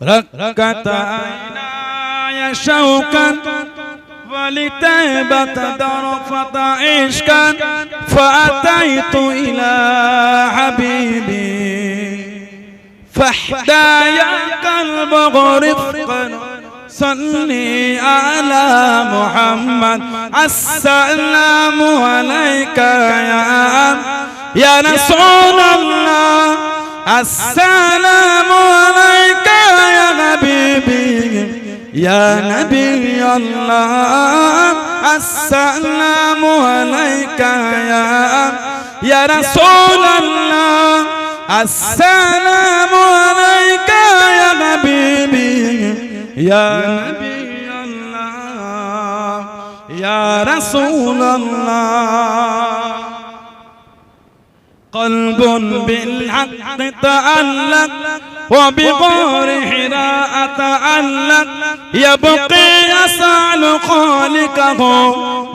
ركت عيناي شوقا ولتيبة درفت عشقا فأتيت إلى حبيبي فاحدايا قلب رفقا صلي على محمد السلام عليك يا رسول الله السلام عليك يا حبيبي يا نبي الله السلام عليك يا رسول الله السلام عليك يا حبيبي يا نبي الله يا رسول الله قلب بالحق تعلق وبغار حراء تعلق يبقي يسأل خالقه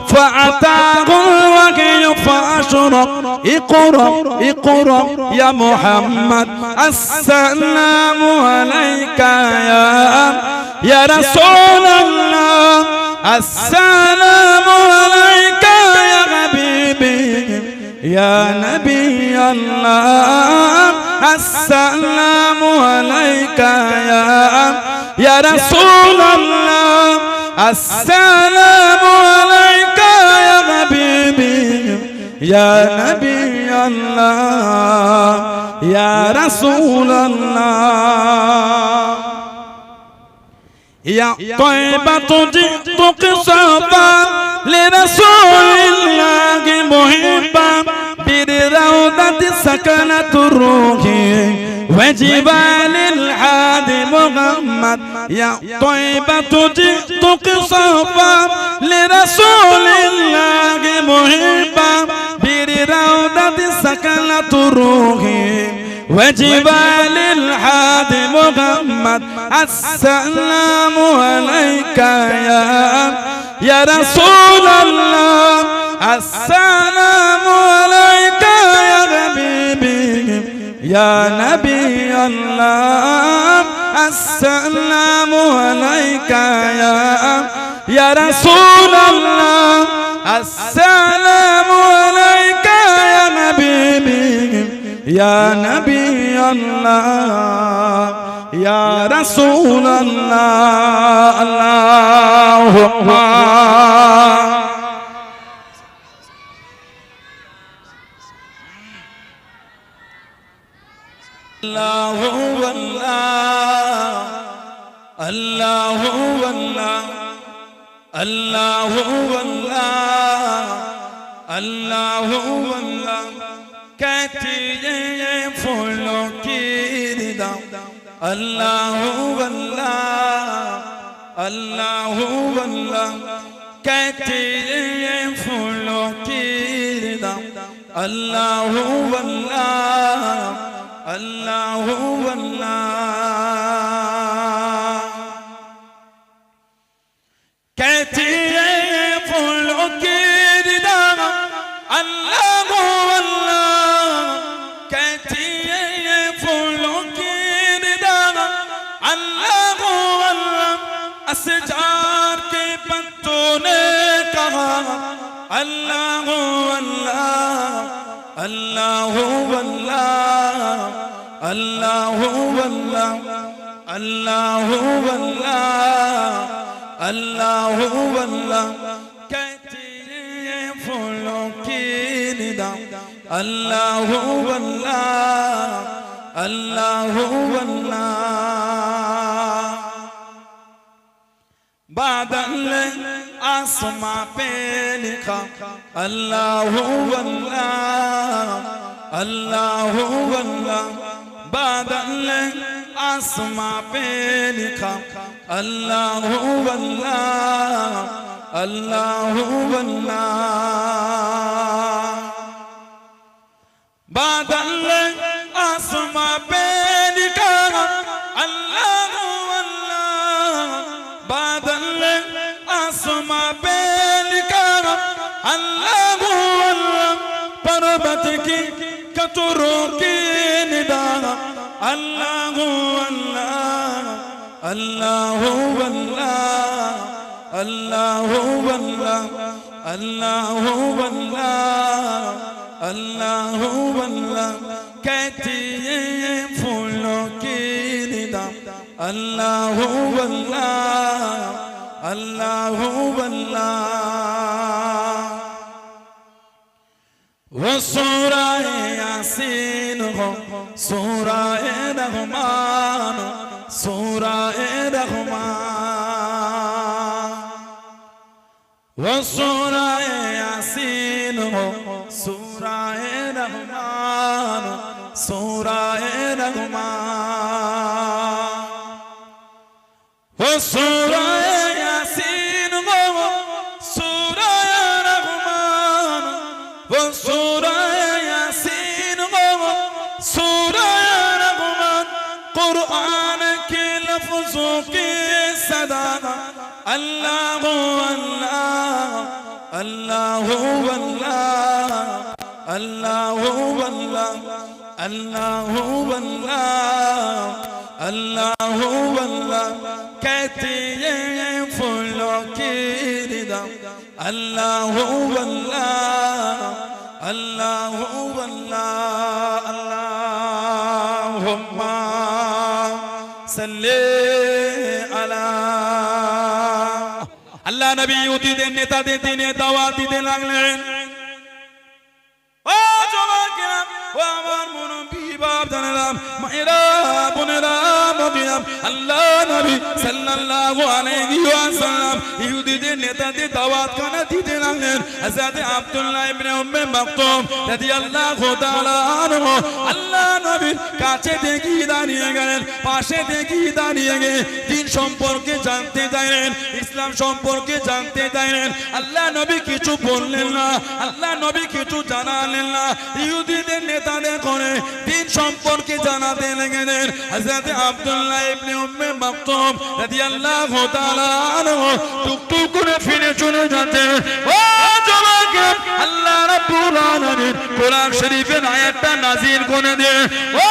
فأتاه الوحي فأشرق اقرأ اقرأ يا محمد السلام عليك يا رسول الله السلام عليك يا حبيبي يا نبي الله السلام عليك يا رسول الله السلام عليك يا حبيبي يا نبي الله يا رسول الله يا طيبة جئت قصابا لرسول الله محبا بالروضة سكنت الروح وجبال الحادي محمد يا طيبة جئت قصابا لرسول الله محبا بالروضة سكنت الروح وجبال الحادي محمد السلام عليك يا رسول الله السلام عليك يا حبيبي يا نبي الله السلام عليك يا رسول الله السلام عليك يا حبيبي يا نبي الله يا رسول الله اللهم الله هو الله الله هو الله الله هو الله الله هو الله कहती ये फूलों की रिदा अल्लाह अल्लाह अल्लाह अल्लाह कहती ये फूलों की रिदा अल्लाह अल्लाह अल्लाह अल्लाह कहती ये फूलों की रिदा अल्लाह असजार के पत्तों ने कहा अल्लाह अल्लाह अल्लाह अल्लाह अल्लाह अल्लाह अल्लाह अल्लाह अल्लाह कहती है फूलों की निदा अल्लाह अल्लाह अल्लाह अल्लाह बादल आसमां पे लिखा अल्लाह अल्लाह अल्लाह अल्लाह बादल आसमां पे लिखा अल्लाह अल्लाह अल्लाह अल्लाह बादल आसमां पे लिखा अल्लाह अल्लाह बादल आसमां पे लिखा अल्लाह अल्लाह पर्वत की कटोरों की निदा अल्लाह अल्लाह الله والله الله والله الله والله الله والله कहती है फूलों की निदा الله والله الله والله वो सूरा यासीन हो सूरा रहमान सूरा रहमान वो सूरा यासीन हो सूरा रहमान सूरा रहमान वो सूरा यासीन हो सूरा रहमान वो सूरा यासीन हो सूरा रहमान कुरान के लफ्जों की सदा अल्लाह अल्लाह अल्लाह अल्लाह अल्लाह अल्लाह अल्लाह अल्लाह अल्लाह कहती है फूलों की निदा अल्लाह अल्लाह अल्लाह अल्लाह अल्लाहुम्मा सल्ली अला अल्लाह नबी ইহুদিদের নেতাদের দিনে দাওয়াত দিতে লাগলেন ও জওয়ানেরা ও আমার মুরব্বি বাপ জানেরা মায়েরা বোনেরা মুমিনাম আল্লাহ নবী সাল্লাল্লাহু আলাইহি ওয়াসাল্লাম ইহুদিদের নেতাদের দাওয়াত খানা দিতে লাগলেন হযরত আব্দুল্লাহ ইবনে উম্মে মাকতুম রাদিয়াল্লাহু তাআলা আনহু আল্লাহ নবীর কাছে দেখি দাঁড়িয়ে গেলেন পাশে দেখি দাঁড়িয়ে গিয়ে দিন সম্পর্কে জানতে চাইলেন ইসলাম সম্পর্কে জানতে চাইলেন আল্লাহ নবী কিছু বললেন না আল্লাহ নবী কিছু জানালেন না ইহুদিদের নেতাদের করে দিন সম্পর্কে জানাতে লাগলেন হযরত আব্দুল্লাহ ইবনে উম্মে মাকতুম রাদিয়াল্লাহু তাআলা আনহু টুকটুক করে ফিরে চলে যাচ্ছেন ও জওয়ান আল্লাহ রাব্বুল আলামিন কোরআন শরীফের আয়াতটা নাযিল করে দেন ও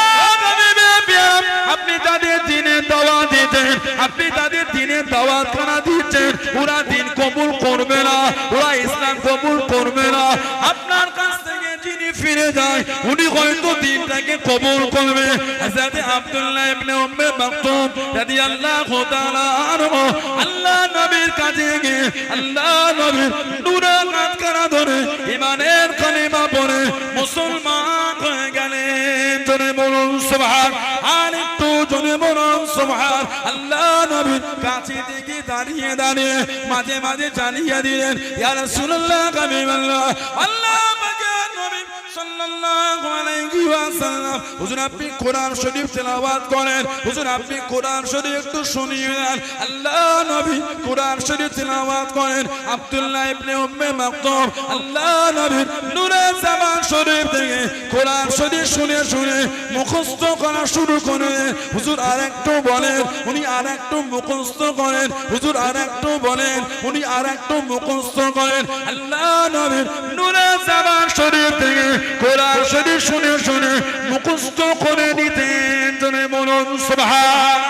আপনি তাদের দিনে দাওয়াত দিচ্ছেন আপনি তাদের দিনে দাওয়াত খানা দিচ্ছেন ওরা দিন কবুল করবে না ওরা ইসলাম কবুল করবে না আপনার কাছ থেকে যিনি ফিরে যায় উনি হয়তো দিনটাকে কবুল করবে হযরত আব্দুল্লাহ ইবনে উম্মে মাকতুম রাদিয়াল্লাহু তাআলা আনহু আল্লাহ নবীর কাছে গিয়ে আল্লাহ নবীর নূরের হাত কারা ধরে ঈমানের কালিমা পড়ে মুসলমান হয়ে গেলেন জোরে বলুন সুবহান আর একটু জোরে বলুন সুবহান আল্লাহ নবীর কাছে থেকে দাঁড়িয়ে দাঁড়িয়ে মাঝে মাঝে জানিয়ে দিলেন ইয়া রাসূলুল্লাহ হাবিবাল্লাহ আল্লাহ পাকের নবী সাল্লাল্লাহু আলাইহি ওয়াসাল্লাম হুজুর আপনি কোরআন শরীফ তেলাওয়াত করেন হুজুর আপনি কোরআন শরীফ একটু শুনিয়ে দেন আল্লাহ নবী কোরআন শরীফ তেলাওয়াত করেন আব্দুল্লাহ ইবনে উম্মে মাকতুম আল্লাহ নবীর নূরের জামান শরীফ থেকে কোরআন শরীফ শুনে শুনে মুখস্থ করা শুরু করেন হুজুর আরেকটু বলেন উনি আরেকটু মুখস্থ করেন হুজুর আরেকটু বলেন উনি আরেকটু মুখস্থ করেন আল্লাহ নবীর নূরের জামান শরীফ থেকে কোরআন শরীফ শুনে শুনে মুখস্থ করে নিতেন জনে বলুন সুবহান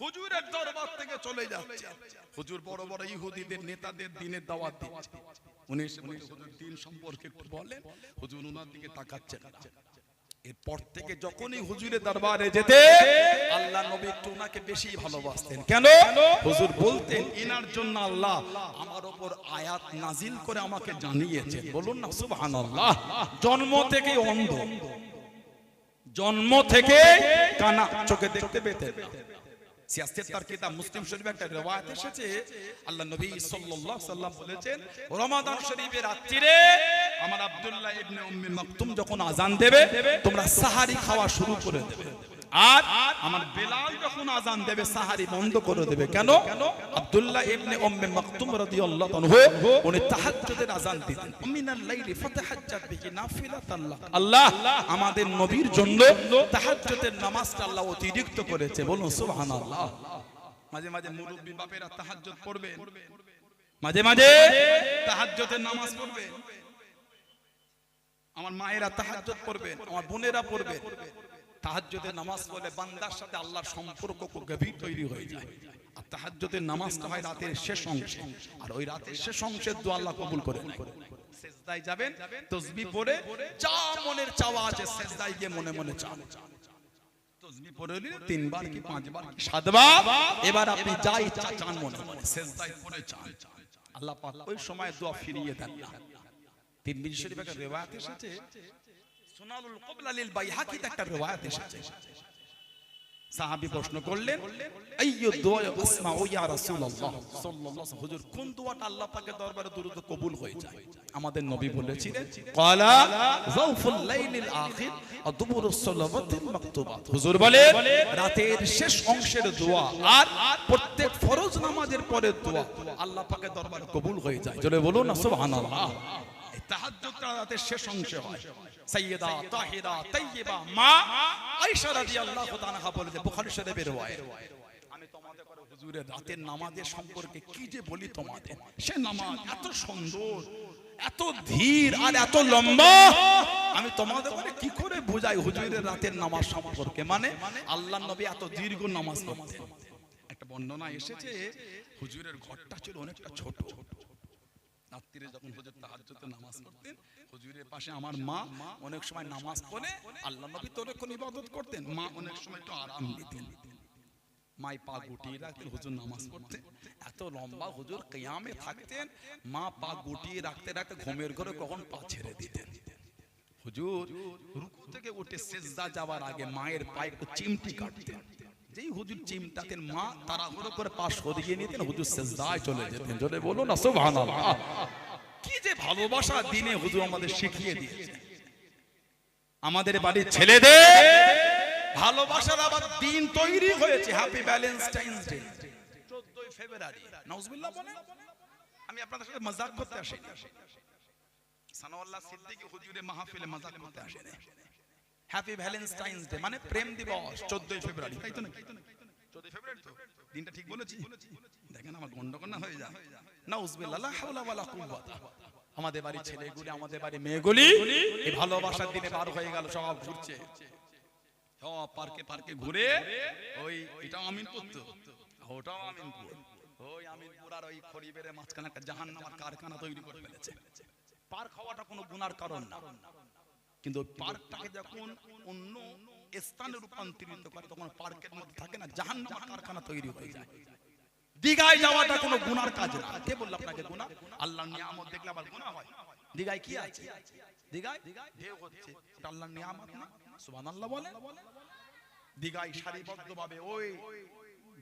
হুজুরের দরবার থেকে চলে যাচ্ছে হুজুর বড় বড় ইহুদিদের নেতাদের দিনের দাওয়াত দিচ্ছে উনি এসে হুজুর দিন সম্পর্কে একটু বলেন হুজুর ওনার দিকে তাকাচ্ছেন এরপর থেকে যখনই হুজুরের দরবারে যেতে আল্লাহ নবী একটু ওনাকে বেশি ভালোবাসতেন কেন হুজুর বলতেন ইনার জন্য আল্লাহ আমার উপর আয়াত নাজিল করে আমাকে জানিয়েছেন বলুন না সুবহানাল্লাহ জন্ম থেকে অন্ধ জন্ম থেকে কানা চোখে দেখতে পেতেন সিয়াসতের তার কিতাব মুসলিম শরীফে একটা riwayat এসেছে আল্লাহ নবী সাল্লাল্লাহু আলাইহি সাল্লাম বলেছেন রমাদান শরীফের রাত্রিরে আমার আব্দুল্লাহ ইবনে উম্মে মাকতুম যখন আযান দেবে তোমরা সাহারি খাওয়া শুরু করে দেবে আর আমার বেলাল যখন আযান দেবে সাহারি বন্ধ করে দেবে কেন আব্দুল্লাহ ইবনে উম্মে মাকতুম রাদিয়াল্লাহু আনহু উনি তাহাজ্জুদের আযান দিতেন মিনাল লাইলি ফাতাহাজ্জাত বিহি নাফিলাতান আল্লাহ আমাদের নবীর জন্য তাহাজ্জুদের নামাজটা আল্লাহ অতিরিক্ত করেছে বলুন সুবহানাল্লাহ মাঝে মাঝে মুরব্বি বাপেরা তাহাজ্জুদ পড়বেন মাঝে মাঝে তাহাজ্জুদের নামাজ পড়বেন আমার মায়েরা তাহাজ্জুদ পড়বেন আমার বোনেরা পড়বেন তাহাজ্জুদের নামাজ পড়লে বান্দার সাথে আল্লাহর সম্পর্ক গভীর তৈরি হয়ে যায়। আর তাহাজ্জুদের নামাজটা হয় রাতের শেষ অংশে, আর ওই রাতের শেষ অংশের দোয়া আল্লাহ কবুল করে নেয়। সিজদায় যাবেন, তাসবিহ পড়ে যা মনের চাওয়া আছে সিজদায় গিয়ে মনে মনে চান। তাসবিহ পড়ে নিলেন 3 বার কি 5 বার কি 7 বার, এবার আপনি যা ইচ্ছা চান মনে মনে সিজদায় পড়ে চান, আল্লাহ পাক ওই সময় দোয়া ফিরিয়ে দেন না। তিরমিজি শরীফে একটা riwayat এসেছে, সুনানুল ক্বাবলা লিল বাইহাকিতে একটা riwayat এসেছে। সাহাবী প্রশ্ন করলেন, আইয়ু দুআ আসমাউ ইয়া রাসূলুল্লাহ সাল্লাল্লাহু আলাইহি ওয়াসাল্লাম, হুজুর কোন দোয়াটা আল্লাহ পাকের দরবারে দ্রুত কবুল হয়ে যায়? আমাদের নবী বলেছিলেন, ক্বালা যাওফুল লাইলিল আখির ওয়া দুবুরুস সালাওয়াতিল মাকতুবাত। হুজুর বলেন রাতের শেষ অংশের দোয়া আর প্রত্যেক ফরজ নামাজের পরের দোয়া আল্লাহ পাকের দরবারে কবুল হয়ে যায়। জোরে বলুন না সুবহানাল্লাহ। এই তাহাজ্জুদটা রাতের শেষ অংশে হয়। সাইয়্যিদা তাহিরা তাইয়্যিবা মা আয়েশা রাদিয়াল্লাহু তাআলা বলেন, বুখারী শরীফের riwayat, আমি তোমাদের করে হুজুরের রাতের নামাজের সম্পর্কে কি যে বলি তোমাদের, সে নামাজ এত সুন্দর, এত ধীর আর এত লম্বা, আমি তোমাদের করে কি করে বোঝাই হুজুরের রাতের নামাজ সম্পর্কে। মানে আল্লাহর নবী এত দীর্ঘ নামাজ পড়তেন। একটা বর্ণনা এসেছে, হুজুরের ঘরটা ছিল অনেকটা ছোট। রাত্রিরে যখন হুজুর তাহাজ্জুদের নামাজ পড়তেন, হুজুরের পাশে আমার মা অনেক সময় নামাজ পড়ে, আল্লাহর নবী তো অনেকক্ষণ ইবাদত করতেন, মা অনেক সময় একটু আরাম নিতেন। মাই পা গুটিয়ে রাখতেন, হুজুর নামাজ পড়তেন। এত লম্বা হুজুর কিয়ামে থাকতেন, মা পা গুটিয়ে রাখতে রাখতে ঘুমের ঘরে কখন পা ছেড়ে দিতেন। হুজুর রুকু থেকে উঠে সিজদা যাওয়ার আগে মায়ের পায়ে একটু চিমটি কাটতেন। যেই হুজুর চিমটাকেন, মা তাড়াহুড়ো করে পা সরিয়ে নিতেন, হুজুর সিজদায় চলে যেতেন। জোরে বলুন না সুবহানাল্লাহ। কি যে ভালোবাসা দিনে হুজুর আমাদের শিখিয়ে দিয়েছে। আমাদের বাড়ির ছেলেদের ভালোবাসার আবার দিন তৈরি হয়েছে। হ্যাপি ভ্যালেন্টাইন্স ডে 14 ফেব্রুয়ারি। নাউজুবিল্লাহ বলেন। আমি আপনাদের সাথে মজাক করতে আসিনি, সানাউল্লাহ সিদ্দিকী হুজুরের মাহফিলে মজাক করতে আসেনি। হ্যাপি ভ্যালেন্টাইন্স ডে মানে প্রেম দিবস 14 ফেব্রুয়ারি, তাই তো নাকি? 14 ফেব্রুয়ারি তো দিনটা ঠিক বলেছি? দেখেন আমার গন্ডগোল হয়ে যায়। নাউজুবিল্লাহ, লা হাওলা ওয়ালা কুওয়াতা। আমাদের বাড়ি ছেলেগুলি, আমাদের বাড়ি মেয়েগুলি এই ভালোবাসার দিনে বার হয়ে গেল, সব ঘুরছে, সব পার্কে পার্কে ঘুরে, ওই এটাও আমিনপুর তো, ওটাও আমিনপুর, ওই আমিনপুর আর ওই খড়িবের মাঝখানে একটা জাহান্নামের কারখানা তৈরি করে ফেলেছে। পার্ক হওয়াটা কোনো গুনার কারণ না, কিন্তু পার্কটাকে যখন অন্য স্থানে রূপান্তরিত করে তখন পার্কের মধ্যে থাকে না জাহান্নামের কারখানা তৈরি হয়ে যায়। দীঘায় যাওয়াটা কোনো গুনার কাজ না। কে বলল আপনাকে গুনাহ? আল্লাহর নিয়ামত দেখলে আবার গুনাহ হয়? দীঘায় কি আছে? দীঘায় ঢেউ হচ্ছে, এটা আল্লাহর নিয়ামত না? সুবহানাল্লাহ বলেন। দীঘায় সারিবদ্ধভাবে ওই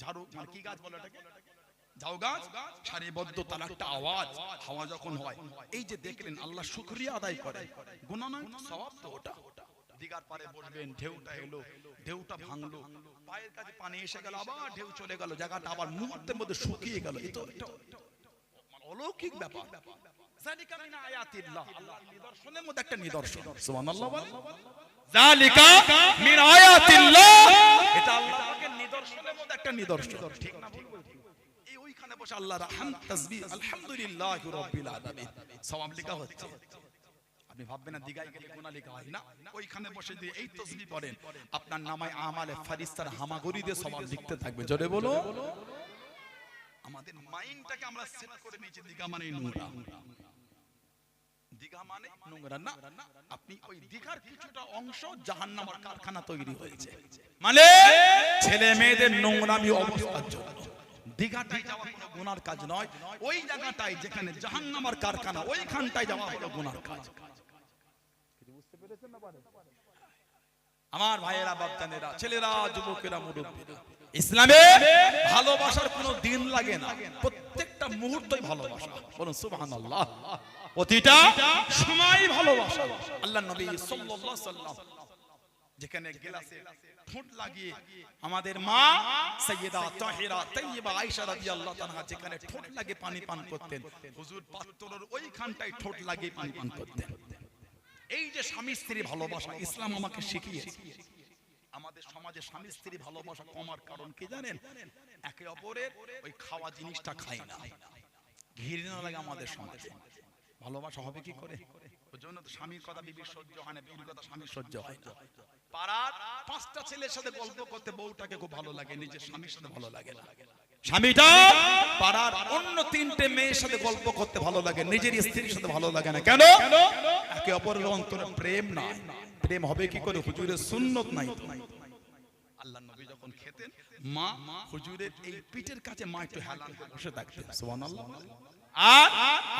ঝাড়ু মানে কি গাছ বলে এটাকে, ঝাউ গাছ, সারিবদ্ধ তার একটা আওয়াজ, হাওয়া যখন হয়, এই যে দেখলেন আল্লাহ শুকরিয়া আদায় করে, গুনাহ নয়, সওয়াব তো ওটা। দীঘার পারে বসবেন, ঢেউটা এলো, ঢেউটা ভাঙলো, পায়ের কাছে পানি এসে গেল, আবার ঢেউ চলে গেল, জায়গাটা আবার মুহূর্তের মধ্যে শুকিয়ে গেল। এই তো অলৌকিক ব্যাপার। যালিকা মিন আয়াতিল্লাহ, আল্লাহর নিদর্শনের মধ্যে একটা নিদর্শন। সুবহানাল্লাহ বলেন। যালিকা মিন আয়াতিল্লাহ, এটা আল্লাহর পাকের নিদর্শনের মধ্যে একটা নিদর্শন। ঠিক না ভুল বলছি? এই ওইখানে বসে আল্লাহর হামদ তাসবিহ আলহামদুলিল্লাহি রাব্বিল আলামিন সওয়াব লেখা হচ্ছে। আপনি ভাববেন না দীঘায় গেলে গুনাহ লেখা হয় না, ওইখানে বসে দিয়ে এই তাসবিহ পড়েন, আপনার নামায় আমালে ফেরেশতার হামাগুড়ি দিয়ে সওয়াব লিখতে থাকবে। জোরে বলো। আমাদের মাইন্ডটাকে আমরা সেট করে নিয়েছি দীঘা মানে নোংরা, দীঘা মানে নোংরা না। আপনি ওই দীঘার কিছুটা অংশ জাহান্নামের কারখানা তৈরি হয়েছে, মানে ছেলে মেয়েদের নোংরামি অবস্থার জন্য। দীঘাটায় যাওয়া কোনো গুনার কাজ নয়, ওই জায়গাটায় যেখানে জাহান্নামের কারখানা, ওইখানটায় যাওয়া হলো গুনার কাজ। বুঝতে পেরেছেন না? আমার ভাইয়েরা, বাপজানেরা, ছেলেরা, যুবকেরা, মুরব্বীরা, ইসলামে ভালোবাসার কোনো দিন লাগে না, প্রত্যেকটা মুহূর্তই ভালোবাসা। বলুন সুবহানাল্লাহ। প্রতিটা সময় ভালোবাসা। আল্লাহর নবী সাল্লাল্লাহু আলাইহি ওয়াসাল্লাম যেখানে গিলাসে ঠোঁট লাগিয়ে আমাদের মা সাইয়্যিদা তাহিরা তাইয়্যিবা আয়েশা রাদিয়াল্লাহু তাআলা যেখানে ঠোঁট লাগিয়ে পানি পান করতেন, হুজুর পাত্রের ওইখানটায় ঠোঁট লাগিয়ে পানি পান করতেন। এই যে স্বামী স্ত্রী ভালোবাসা ইসলাম আমাকে শিখিয়েছে। আমাদের সমাজে স্বামী স্ত্রী ভালোবাসা কমার কারণ কি জানেন? একে অপরের ওই খাওয়া জিনিসটা খাই না, ঘৃণা লাগে আমাদের সমাজে। ভালোবাসা হবে কি করে? ওই জন্য তো স্বামীর কথা বিবির সহ্য হয় না, বিবির কথা স্বামীর সহ্য হয় না। পাড়ার 5টা ছেলের সাথে গল্প করতে বউটাকে খুব ভালো লাগে, নিজের স্বামীর সাথে ভালো লাগে না। স্বামীটা পাড়ার অন্য 3টে মেয়ের সাথে গল্প করতে ভালো লাগে, নিজের স্ত্রীর সাথে ভালো লাগে না। কেন? একে অপরের অন্তরে প্রেম নাই। প্রেম হবে কি করে? হুজুরের সুন্নত নাই। আল্লাহর নবী যখন খেতেন, মা হুজুরের এই পিঠের কাছে মা একটু হেলান বসে থাকতেন, সুবহানাল্লাহ। আর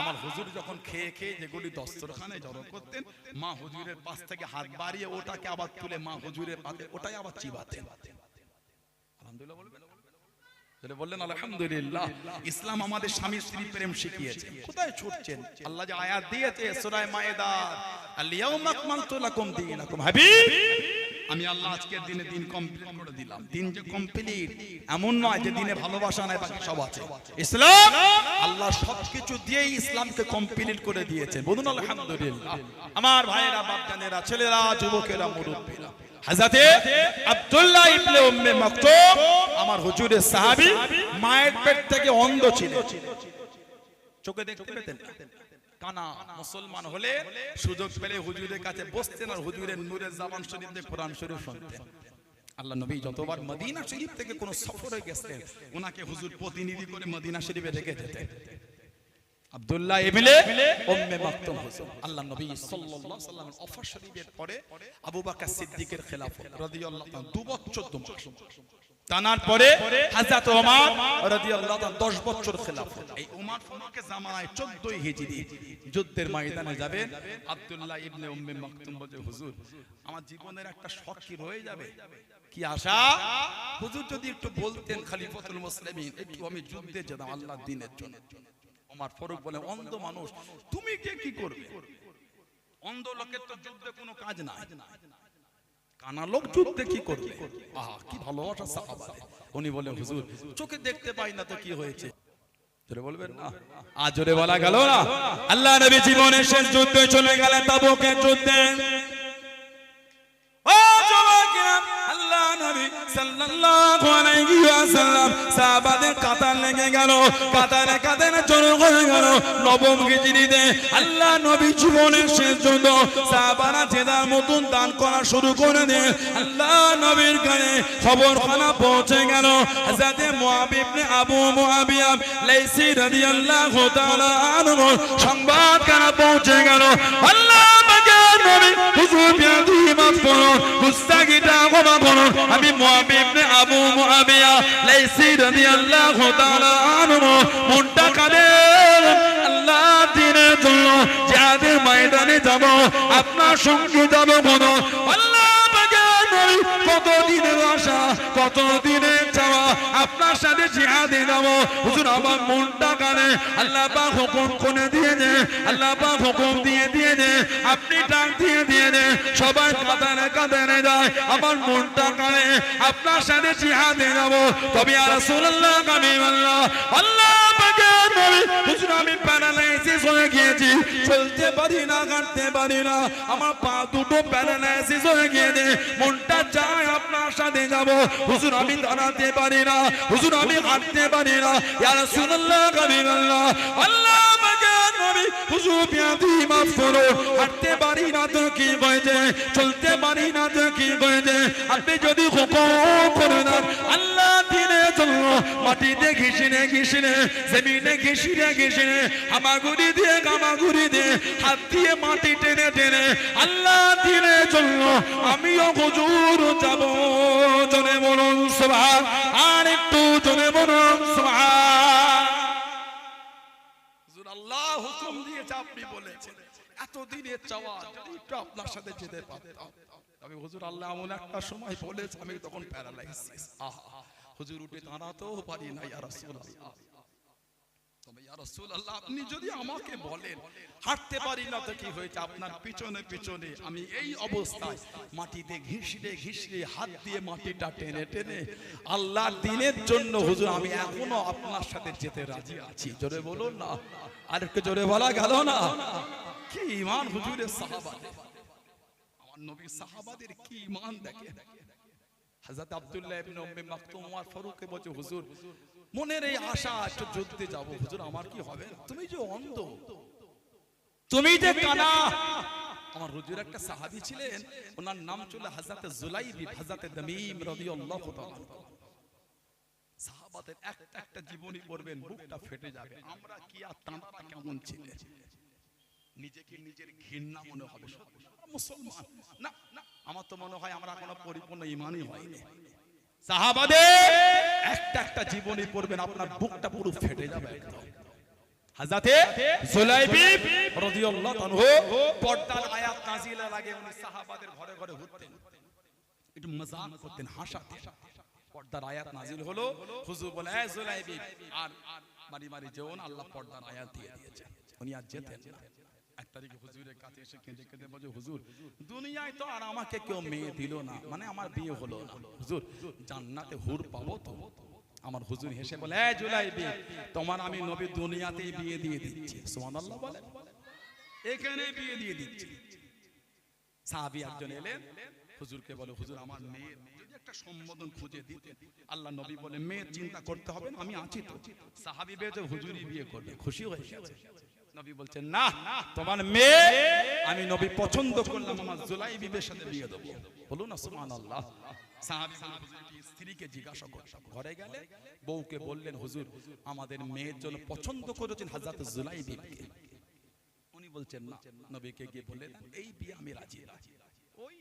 আমার হুজুর যখন খেয়ে খেয়ে যেগুলি দস্তরখানে জড়ো করতেন, মা হুজুরের পাশ থেকে হাত বাড়িয়ে ওটাকে আবার তুলে মা হুজুরের পাতে ওটাই আবার চিবাতেন। আলহামদুলিল্লাহ বললেন আলহামদুলিল্লাহ। ইসলাম আমাদের স্বামী স্ত্রী প্রেম শিখিয়েছে। কোথায় ছুটছেন? আল্লাহ যে আয়াত দিয়েছে সূরা মায়েদা, আল-ইয়াউমা আকমালতু লাকুম দীনাকুম, হাবিব আমি আল্লাহ আজকের দিনে দিন কমপ্লিট করে দিলাম। দিন যে কমপ্লিট এমন নয় যে দিনে ভালোবাসা নাই বাকি সব আছে। ইসলাম আল্লাহ সবকিছু দিয়েই ইসলামকে কমপ্লিট করে দিয়েছেন। বলুন আলহামদুলিল্লাহ। আমার ভাইয়েরা, বাপজানেরা, ছেলেরা, যুবকেরা, মুরব্বীরা, হযরতে আব্দুল্লাহ ইবনে উম্মে মাকতুম আমার হুজুরের সাহাবী, মায়ের পেট থেকে অন্ধ ছিলেন, চোখে দেখতে পেতেন না। কানা মুসলমান হলে সুযোগ পেলে হুজুরের কাছে বসতেন আর হুজুরের নূরের জবান শরীফ দিয়ে কোরআন শরীফ শুনতেন। আল্লাহ নবী যতবার মদিনা শরীফ থেকে কোন সফরে গেছেন, ওনাকে হুজুর প্রতিনিধি করে মদিনা শরীফে রেখে যেতেন। আব্দুল্লাহ ইবনে উম্মে মাকতুম হুজুর আল্লাহ নবী সাল্লাল্লাহু আলাইহি ওয়াসাল্লামের ওফর শরীফের পরে আবু বকর সিদ্দিকের খেলাফত রাদিয়াল্লাহু তাআলা 2 বছর টানার পরে হযরত ওমর রাদিয়াল্লাহু তাআলা 10 বছর খেলাফত। এই ওমর ফারুককে জামানায় 14 হিজরি যুদ্ধের ময়দানে যাবেন। আব্দুল্লাহ ইবনে উম্মে মাকতুম বলে, হুজুর আমার জীবনের একটা শখ কি রয়ে যাবে, কি আশা, হুজুর যদি একটু বলতেন খলিফাতুল মুসলিমিন একটু আমি যুদ্ধে যেতাম আল্লাহর দ্বীনের জন্য। ওমর ফারুক বলে, অন্ধ মানুষ তুমি কি করবে? অন্ধ লোকের তো যুদ্ধে কোনো কাজ নাই, কানা লোক যুদ্ধে কি করবে? আহা কি ভালোবাসা সাহাবাদের। উনি বলে, হুজুর চোখে দেখতে পাই না তো কি হয়েছে? জোরে বলবেন না? আজ জোরে বলা গেল না? আল্লাহ নবী জীবনের শেষ যুদ্ধে চলে গেলেন, তাবুকের যুদ্ধে। ও যুবকেরা, আল্লাহ নবী সাল্লাল্লাহু আলাইহি ওয়াসাল্লাম সাহাবাদের কাতার লেগে গেল, কাতারে কাতারে জড়ো হয়ে গেল। নবম হিজরিতে আল্লাহ নবী জীবনের শেষ যুদ্ধ, সাহাবারা যে যার মতন দান করা শুরু করে দেন। আল্লাহ নবীর কানে খবরখানা পৌঁছে গেল। হযরত মুআব ইবনে আবু মুআবিয়া লাইসি রাদিয়াল্লাহু তাআলা আনহু সংবাদখানা পৌঁছে গেল। আল্লাহ পাকের নবী হুজুর বিয়াদি মাফ করুন, গুস্তাখিটা ক্ষমা করুন। আমি মুআব ইবনে আবু মুআবিয়া লাইসি রাদিয়াল্লাহু তাআলা আনহু মনটা কাঁদে, আল্লাহ দ্বীনের জন্য জিহাদের ময়দানে যাব, আপনার সঙ্গে যাব। বলো আল্লাহ পাকের নবী কত দিনের আশা, কত দিনের চাওয়া, আপনার সাথে জিহাদে যাব। হুজুর আমার মনটা কাঁদে, আল্লাহ পাক হুকুম করে দিয়েছে, আল্লাহ পাক হুকুম দিয়ে দিয়েছে, আপনি ডাক দিয়ে দিয়েছে, সবাই কাতারে কাতারে যায়। আমার মনটা কাঁদে, আপনার সাথে জিহাদে যাব। তবে ইয়া রাসূলুল্লাহ কামিমাল্লাহ, আল্লাহ পাকের নবী হুজুর আমি প্যারালাইসিস হয়ে গিয়েছি, চলতে পারি না, হাঁটতে পারি না, আমার পা দুটো প্যারালাইসিস হয়ে গিয়েছে। মনটা চায় আপনার সাথে যাব। হুজুর আমি দাঁড়াতে পারি না, হুজুর আমি হাঁটতে পারি না। ইয়া রাসূলুল্লাহ কামিমাল্লাহ, আল্লাহ পাকের নবী হুজুর বিয়াদি মাফ করো, হাঁটতে পারি না তো কি হয়েছে, চলতে পারি না তো কি হয়েছে, আপনি যদি হুকুম করে দেন আল্লাহ দ্বীনের জন্য মাটিতে ঘিসিনে ঘিসিনে, জমিনে ঘিসিনে ঘিসিনে, হামাগুড়ি দিয়ে গামাগুড়ি দিয়ে, হাত দিয়ে মাটি টেনে টেনে আল্লাহ দ্বীনের জন্য আমিও হুজুর যাব। জোরে বলুন সুবহান, আর একটু জোরে বলুন সুবহান। হুজুর আল্লাহ হুকুম দিয়েছে, আপনি বলেছেন এতদিনের চাওয়া যদি একটু আপনার সাথে যেতে পারতাম। তবে হুজুর আল্লাহ এমন একটা সময় বলেছে আমি তখন প্যারালাইসিস, আহা হুজুর উঠে দাঁড়াতেও পারি না। ইয়া রাসূলুল্লাহ, তবে ইয়া রাসূলুল্লাহ আপনি যদি আমাকে বলেন হাঁটতে পারি না তো কি হয়েছে, আপনার পিছনে পিছনে আমি এই অবস্থায় মাটিতে ঘিসলে ঘিসলে, হাত দিয়ে মাটিটা টেনে টেনে আল্লাহর দ্বীনের জন্য হুজুর আমি এখনো আপনার সাথে যেতে রাজি আছি। জোরে বলুন না, আর একটু জোরে বলা গেল না? কি ঈমান হুজুরের সাহাবাদের, আমার নবী সাহাবাদের কি ঈমান দেখেন। হযরত আব্দুল্লাহ ইবনে উম্মে মাকতুম ওমর ফারুককে বলছে, হুজুর মনের এই আশা একটু যুদ্ধে যাব, হুজুর আমার কি হবে? তুমি যে অন্ধ, তুমি যে কানা, আমার হুজুর একটা সাহাবী ছিলেন, ওনার নাম ছিল হযরত জুলাইবি হযরত তামিম রাদিয়াল্লাহু তাআলা। সাহাবাদের একটা একটা জীবনী পড়বেন, বুকটা ফেটে যাবে। আমরা কি আর তাঁরা কেমন ছিলেন, নিজেকে নিজের ঘৃণা মনে হবে মুসলমান না। আমার তো মনে হয় আমরা কোনো পরিপূর্ণ ঈমানই হয়নি। সাহাবাদের একটা একটা জীবনী পড়বেন, আপনার বুকটা পুরো ফেটে যাবে একদম। হযরতে জুলাইবি রাদিয়াল্লাহু আনহু পর্দার আয়াত নাযিলের আগে উনি সাহাবাদের ঘরে ঘরে ঘুরতেন, একটু মজাক করতেন, হাসাতেন। পর্দার আয়াত নাযিল হলো, হুজুর বলে এ জুলাইবি আর বাড়ি বাড়ি যেও না, আল্লাহ পর্দার আয়াত দিয়ে দিয়েছে। উনি আর যেতেন না। এক তারিখে হুজুরের কাছে এসে কেঁদে কেঁদে বলে, হুজুর দুনিয়ায় তো আর আমাকে কেউ মেয়ে দিল না, মানে আমার বিয়ে হলো না, হুজুর জান্নাতে হুর পাবো তো? আমার হুজুর হেসে বলে এ জুলাইবি, তোমার আমি নবী দুনিয়াতেই বিয়ে দিয়ে দিচ্ছি। সুবহানাল্লাহ বলে, এখানে বিয়ে দিয়ে দিচ্ছি। সাহাবী একজন এলেন হুজুরকে বলে, হুজুর আমার মেয়ে যদি একটা সম্বোধন খুঁজে দিতেন। আল্লাহ নবী বলে, মেয়ে চিন্তা করতে হবে না, আমি আছি তো। সাহাবী বেজে হুজুরই বিয়ে করবে, খুশি হয়ে গেছে। নবী বলছেন না, তোমার মেয়ে আমি নবী পছন্দ করলাম, আমার জুলাইবির সাথে বিয়ে দেব। বলুন না সুবহানাল্লাহ। সাহাবী স্ত্রীকে জিজ্ঞাসা করলেন, ঘরে গেলে বউকে বললেন, হুজুর আমাদের মেয়ের জন্য পছন্দ করেছেন হযরত জুলাইবিকে। উনি বলছেন না। নবীকে গিয়ে বললেন, এই বিয়ে আমি রাজি না। ওই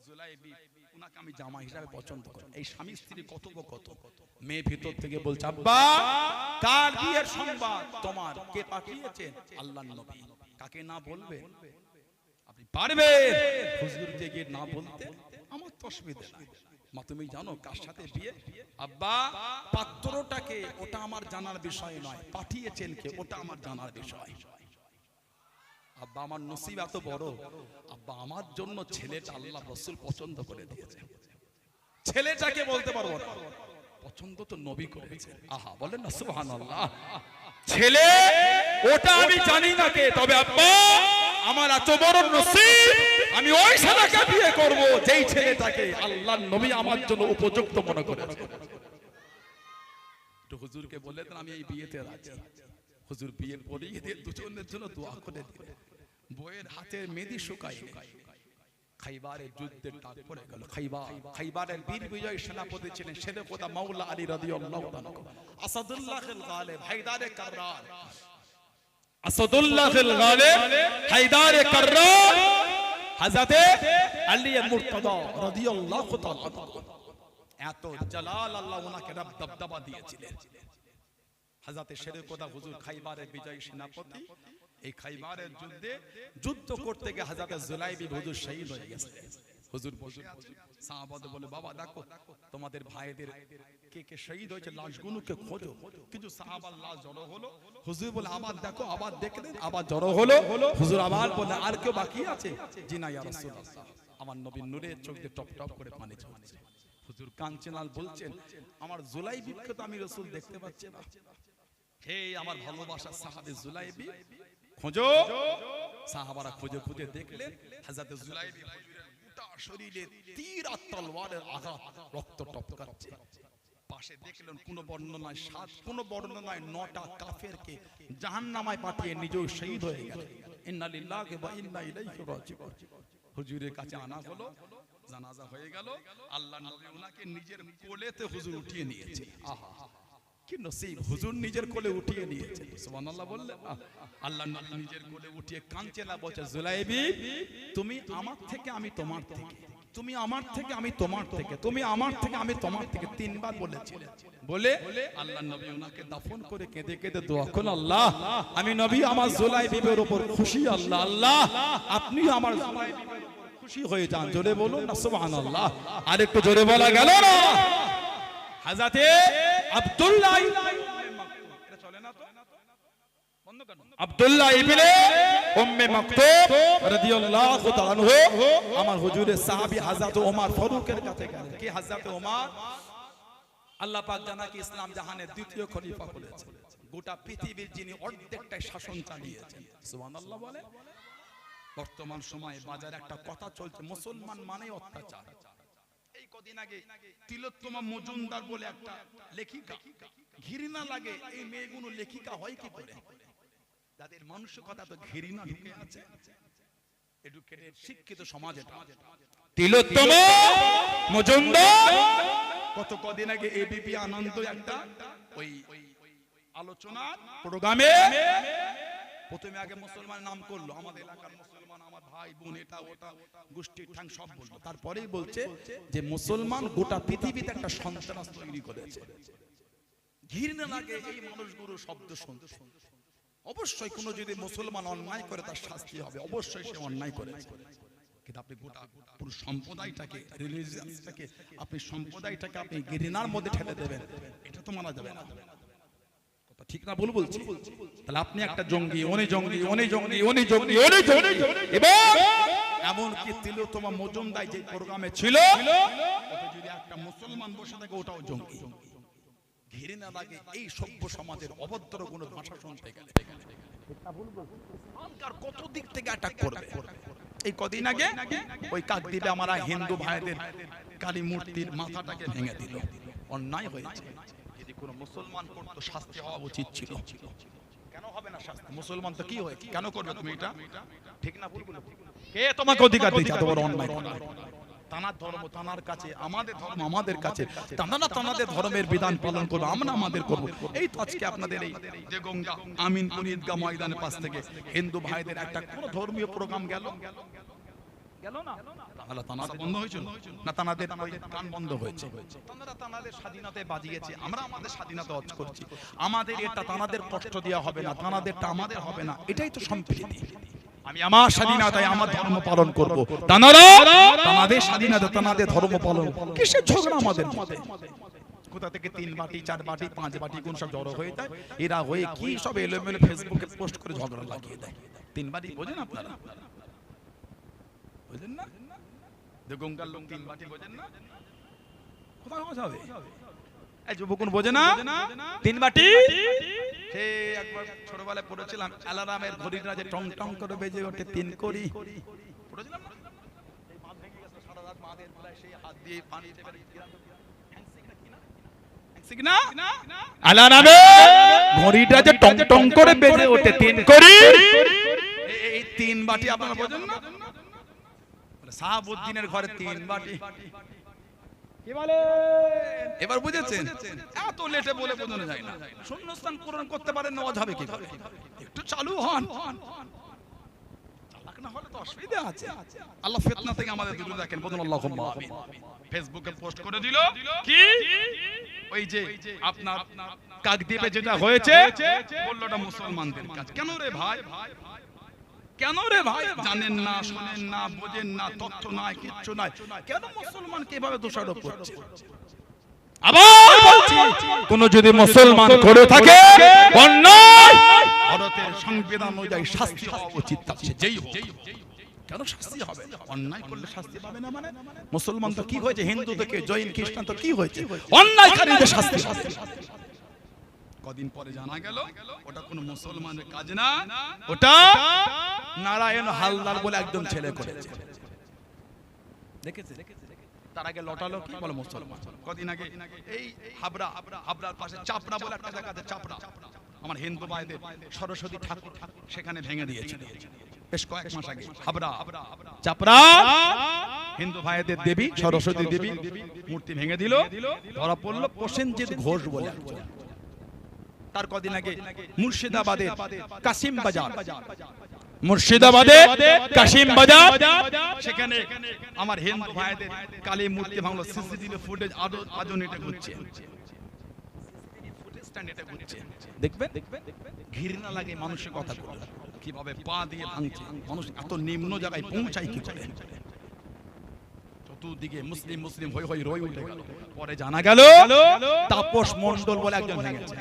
জুলাইবি উনাকে আমি জামা হিসাবে পছন্দ করি। এই স্বামী স্ত্রী কথোপকথন, মেয়ে ভিতর থেকে বলছে, আব্বা কার বিয়ের সংবাদ তোমার, কে পাঠিয়েছেন? আল্লাহর নবী। কাকে না বলবে? আপনি পারবেন হুজুরকে গিয়ে না বলতে? আমার তো অসুবিধা নাই। মা তুমি জানো কার সাথে বিয়ে? আব্বা পাত্রটাকে, ওটা আমার জানার বিষয় নয়, পাঠিয়েছেন কে ওটা আমার জানার বিষয়। আব্বা আমার নসিব এত বড়, আব্বা আমার জন্য ছেলেটা আল্লাহ রাসূল পছন্দ করে দিয়েছে। ছেলেটাকে বলতে পারবো না, পছন্দ তো নবী করেছে। আহা বলেন না সুবহানাল্লাহ। ছেলে ওটা আমি জানি না কে, তবে আব্বা আমার এত বড় নসিব, আমি ওই ছেলেকে বিয়ে করব যেই ছেলেটাকে আল্লাহর নবী আমার জন্য উপযুক্ত মনে করেছে। তো হুজুরকে বললেন আমি এই বিয়েতে রাজি। হুজুর বিয়ে পড়িয়ে দিয়ে দুজনের জন্য দোয়া করে দিলেন। বইয়ের হাতের মেহেদি শুকায় খাইবারের যুদ্ধের ডাক পড়ে গেল। খাইবারের বীর বিজয় সেনাপতি ছিলেন শেরে খোদা মাওলা আলী রাদিয়াল্লাহু তাআলা, আসাদুল্লাহিল গালিব হায়দারে কাররার। আসাদুল্লাহিল গালিব হায়দারে কাররার হযরতে আলী মুর্তদা রাদিয়াল্লাহু তাআলা। এত জালাল আল্লাহ ওনাকে রব দবদবা দিয়েছিলেন। হযরতে শেরে খোদা হুজুর খাইবারের বিজয় সেনাপতি। এই খাইবারের যুদ্ধে যুদ্ধ করতে গিয়ে হযরতে জুলাইবি হুজুর শহীদ হয়ে গেছে। হুজুর বসে আছে, সাহাবাদের বলে, বাবা দেখো তোমাদের ভাইদের কে কে শহীদ হয়েছে, লাশগুলোকে খোঁজো। কিছু সাহাবার লাশ জড়ো হলো। হুজুর বলে আবার দেখো, আবার দেখলেন, আবার জড়ো হলো। হুজুর আবার বলে আর কেউ বাকি আছে? জি না ইয়া রাসূলুল্লাহ। আমার নবীর নূরের চোখ দিয়ে টপ টপ করে পানি ঝরছে। হুজুর কাঞ্চনাল বলছেন, আমার জুলাইবিকে তো আমি রাসূল দেখতে পাচ্ছি না। হে আমার ভালোবাসার সাহাবী জুলাইবি, খোঁজো। সাহাবারা খুঁজে খুঁজে দেখলেন হযরত জুলাইবি হুজুরের গোটা শরীরে তীর আর তলোয়ারের আঘাত, রক্ত টপকাচ্ছে। পাশে দেখলেন কোন বর্ণনায় 7, কোন বর্ণনায় 9টা কাফেরকে জাহান্নামায় পাঠিয়ে নিজেও শহীদ হয়ে গেলেন। ইন্না লিল্লাহি ওয়া ইন্না ইলাইহি রাজিউন। হুজুরের কাছে আনা হলো, জানাজা হয়ে গেল। আল্লাহর নবী ওনাকে নিজের কোলেতে হুজুর উঠিয়ে নিয়েছে। আহা কি নসিব, হুজুর নিজের কোলে উঠিয়ে নিয়েছেন। সুবহানাল্লাহ বললেন। আল্লাহর নবী নিজের কোলে উঠিয়ে কাঁদছেন, বলছে জুলাইবি তুমি আমার থেকে আমি তোমার থেকে, তুমি আমার থেকে আমি তোমার থেকে, তুমি আমার থেকে আমি তোমার থেকে, 3 বার বলেছিলেন। বলে আল্লাহর নবী ওনাকে দাফন করে কেঁদে কেঁদে দোয়া করলেন, আল্লাহ আমি নবী আমার জুলাইবির উপর খুশি, আল্লাহ আল্লাহ আপনি আমার জুলাইবির উপর খুশি হয়ে যান। জোরে বলুন না সুবহানাল্লাহ। আর একটু জোরে বলা গেল না? হযরতে আব্দুল্লাহ এটা চলে না তো, বন্ধ করুন। আব্দুল্লাহ ইবনে উম্মে মাকতুম রাদিয়াল্লাহু তাআলা আনহু আমার হুজুরের সাহাবী হযরত ওমর ফারুকের কাছে গেলেন। কি হযরত ওমর আল্লাহ পাক জানা কি ইসলাম জাহানের দ্বিতীয় খলিফা করেছেন, গোটা পৃথিবীর যিনি অর্ধেকটাই শাসন চালিয়েছেন। সুবহানাল্লাহ বলে। বর্তমান সময়ে বাজারে একটা কথা চলছে, মুসলমান মানে অত্যাচার। এই কদিন আগে তিলোত্তমা মজুমদার বলে একটা লেখিকা, ঘৃণা লাগে এই মেয়েগুলো লেখিকা হয় কি করে? তাদের মানসিকতা তো ঘৃণা ঢুকে আছে। এডুকেটেড শিক্ষিত সমাজ এটা। তিলোত্তম মজুমদার কদিন আগে এবিপি আনন্দ একটা ওই আলোচনার প্রোগ্রামে প্রথমে আগে মুসলমান নাম করলো, আমাদের এলাকার মুসলমান, আমার ভাই বোন, এটা ওটা গোষ্ঠীর ঠাং সব বললো। তারপরেই বলছে যে মুসলমান গোটা পৃথিবীতে একটা সন্ত্রাস তৈরি করেছে। ঘৃণা লাগে এই মানুষগুলো শব্দ শুনতে। অবশ্যই কোনো যদি মুসলমান অন্যায় করে তার শাস্তি হবে, অবশ্যই সে অন্যায় করেছে। কিন্তু আপনি গোটা পুরো সম্প্রদায়টাকে, রিলিজিয়াসটাকে, আপনি সম্প্রদায়টাকে আপনি ঘৃণার মধ্যে ঠেলে দেবেন, এটা তো মানা যাবে না। কথা ঠিক না ভুল বলছি? তাহলে আপনি একটা জঙ্গি, উনি জঙ্গি, উনি জঙ্গি, উনি জঙ্গি, উনি জঙ্গি, এবং এমনকি তিলোত্তম মজুমদার যে প্রোগ্রামে ছিল ওটা যদি একটা মুসলমান বসে থাকে ওটাও জঙ্গি। ঘৃণা লাগে এই সভ্য সমাজের অভদ্র কোন ভাষা শুনতে গেলে। কত দিক থেকে অ্যাটাক করবে। এই কদিন আগে ওই কাকদ্বীপে আমরা হিন্দু ভাইদের কালী মূর্তির মাথাটাকে ভেঙে দিল, অন্যায় হয়েছে। যদি কোন মুসলমান করতো শাস্তি হওয়া উচিত ছিল। কেন হবে না শাস্তি? মুসলমান তো কি হয়েছে, কেন করবে তুমি এটা? ঠিক না ভুল? কে তোমাকে অধিকার দিয়েছে এত বড় অন্যায় করার? তানার ধর্ম তানার কাছে, আমাদের ধর্ম আমাদের কাছে। তানারা তানাদের ধর্মের বিধান পালন করবো, আমরা আমাদের করবো। এই তো আজকে আপনাদের এই যে গঙ্গা আমিনপুর ঈদগাহ ময়দানের পাশ থেকে হিন্দু ভাইদের একটা কোন ধর্মীয় প্রোগ্রাম গেল না? তাহলে তানারা বন্ধ হয়েছিল না? তানাদের গান বন্ধ হয়েছে? তানারা তানাদের স্বাধীনতায় বাজিয়েছে, আমরা আমাদের স্বাধীনতা অর্জ করছি। আমাদের এটা তানাদের কষ্ট দেওয়া হবে না, তানাদেরটা আমাদের হবে না। এটাই তো সম্প্রীতি। আমি আমার স্বাধীনতায় আমার ধর্ম পালন করব, তানারা তানাদের স্বাধীনতা তানাদের ধর্ম পালন। কিসের ঝগড়া আমাদের মধ্যে? কোথা থেকে 3 বাটি 4 বাটি 5 বাটি কোন সব জড়ো হয়ে যায়, এরা হয়ে কি সব এলোমেলো ফেসবুকে পোস্ট করে ঝগড়া লাগিয়ে দেয়। 3 বাটি বোঝেন আপনারা? বোঝেন না? যে গঙ্গার লোক 3 বাটি বোঝেন না? কোথায় হবে? এই যুবকুন বোঝে না 3 বাটি? সে একবার ছোটবেলায় পড়েছিলাম অ্যালার্মের ঘড়িটা যে টং টং করে বেজে ওঠে 3 করি, পড়েছিলাম না? এই বাঁধ ভেঙে গেছে, সারা রাত বাঁধের তলায় সেই হাত দিয়ে পানি দেবে না, অ্যালার্মে ঘড়িটা যে টং টং করে বেজে ওঠে 3 করি। এই 3 বাটি আপনারা বোঝেন না? সাহাবউদ্দিনের ঘরে 3 বাটি। কি বলে? এবার বুঝেছেন? এত লেটে বলে বোঝানো যায় না। শূন্যস্থান পূরণ করতে পারেন না, অজাবে কি করে? একটু চালু হন। চালাক না হলে তো অসুবিধা আছে। আল্লাহ ফিতনা থেকে আমাদের দূরে রাখেন, বলুন আল্লাহুম্মা আমিন। ফেসবুকে পোস্ট করে দিল কি ওই যে আপনার কাকদ্বীপে যেটা হয়েছে, বলল ওটা মুসলমানদের কাজ। কেন রে ভাই? কেন রে ভাই? জানেন না, শুনেন না, বোঝেন না, তথ্য নাই, কিচ্ছু নাই। কেন মুসলমানকে এভাবে দোষারোপ করছে? আবার বলছি, কোন যদি মুসলমান করে থাকে অন্যায়, ভারতের সংবিধান অনুযায়ী শাস্তি হওয়া উচিত। তাছে যেই হোক, কেন শাস্তি হবে? অন্যায় করলে শাস্তি পাবে না মানে? মুসলমান তো কি হয়েছে, হিন্দু থেকে জৈন খ্রিস্টান তো কি হয়েছে? অন্যায়কারীদের শাস্তি। কদিন পরে জানা গেল ওটা কোন মুসলমানের কাজ না, ওটা নারায়ণ হালদার বলে একজন ছেলে করেছে। দেখেছে? তার আগে লটালো কি বলে মুসলমান। কদিন আগে এই হাবড়ার পাশে চাপড়া বলে একটা জায়গা আছে, চাপড়া, আমার হিন্দু ভাইদের সরস্বতী ঠাকুর সেখানে ভেঙে দিয়েছে বেশ কয়েক মাস আগে। হাবড়া চাপড়া হিন্দু ভাইদের দেবী সরস্বতী দেবী মূর্তি ভেঙে দিল। ধরা পড়লো প্রসেনজিৎ ঘোষ বলে একজন। তার কদিন আগে মুর্শিদাবাদে কাসিম বাজার, মুর্শিদাবাদে কাসিম বাজার, সেখানে আমার হিন্দু ভাইদের কালী মূর্তি ভাঙলো। সিসিটিভি ফুটেজ আজও নেটে ঘুরছে, দেখবেন। ঘৃণা লাগে মানুষের কথা বলে, কিভাবে পা দিয়ে ভাঙছে মানুষ, এত নিম্ন জায়গায় পৌঁছায় কি করে? চতুর্দিকে মুসলিম মুসলিম হই হই রই উঠে গেল। পরে জানা গেল তাপস মণ্ডল বলে একজন ভেঙেছে।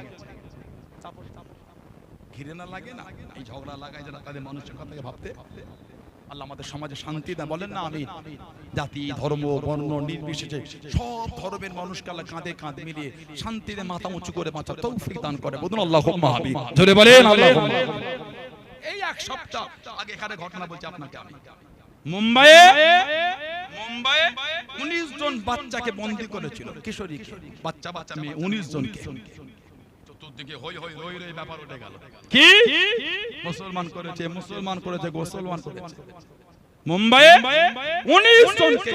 ঘৃণা লাগে না? এই ঝগড়া লাগায় যারা, তাদের মানুষের কথা ভাবতে। আল্লাহ আমাদের সমাজে শান্তি দেন, বলেন না আমি। জাতি ধর্ম বর্ণ নির্বিশেষে সব ধর্মের মানুষকে আল্লাহ কাঁধে কাঁধ মিলিয়ে শান্তিতে মাথা উঁচু করে বাঁচার তৌফিক দান করে। বলুন আল্লাহুম্মা আমিন। জোরে বলেন আল্লাহুম্মা। এই এক সপ্তাহ আগে এখানে ঘটনা বলছি আপনাকে আমি। মুম্বাইয়ে 19 জন বাচ্চাকে বন্দী করেছিল, কিশোরী বাচ্চা মেয়ে 19 জনকে। চতুর্দিকে হই হই রই রই ব্যাপার উঠে গেল। কি মুসলমান করেছে, মুসলমান করেছে, মুসলমান করেছে। মুম্বাইয়ে 19 জনকে